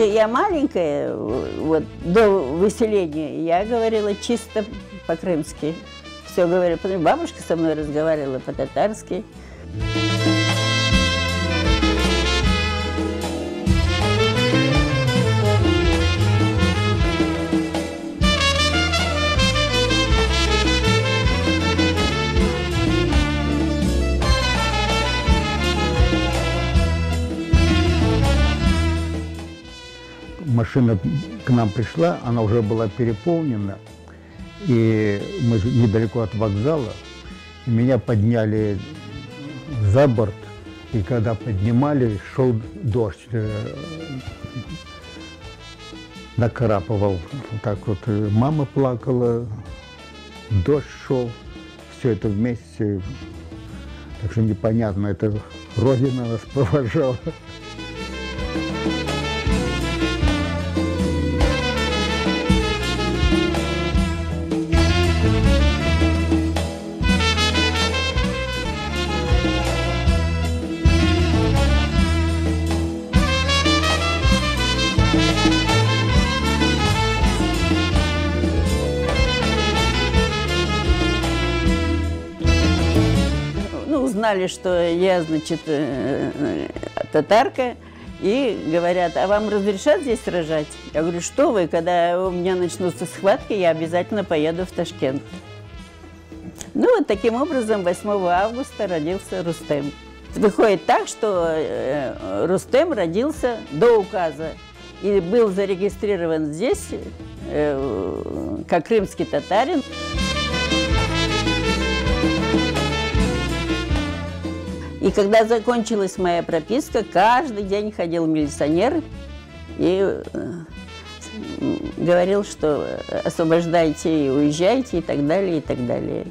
еще я маленькая, вот до выселения, я говорила чисто по-крымски. Все говорила, потому что бабушка со мной разговаривала по-татарски. Машина к нам пришла, она уже была переполнена, и мы недалеко от вокзала, и меня подняли за борт, и когда поднимали, шел дождь, накрапывал, так вот, мама плакала, дождь шел, все это вместе, так что непонятно, это Родина нас провожала. Узнали, что я, значит, татарка, и говорят, а вам разрешат здесь рожать? Я говорю, что вы, когда у меня начнутся схватки, я обязательно поеду в Ташкент. Ну, вот таким образом 8 августа родился Рустем. Выходит так, что Рустем родился до указа и был зарегистрирован здесь как крымский татарин. И когда закончилась моя прописка, каждый день ходил милиционер и говорил, что освобождайте и уезжайте, и так далее, и так далее.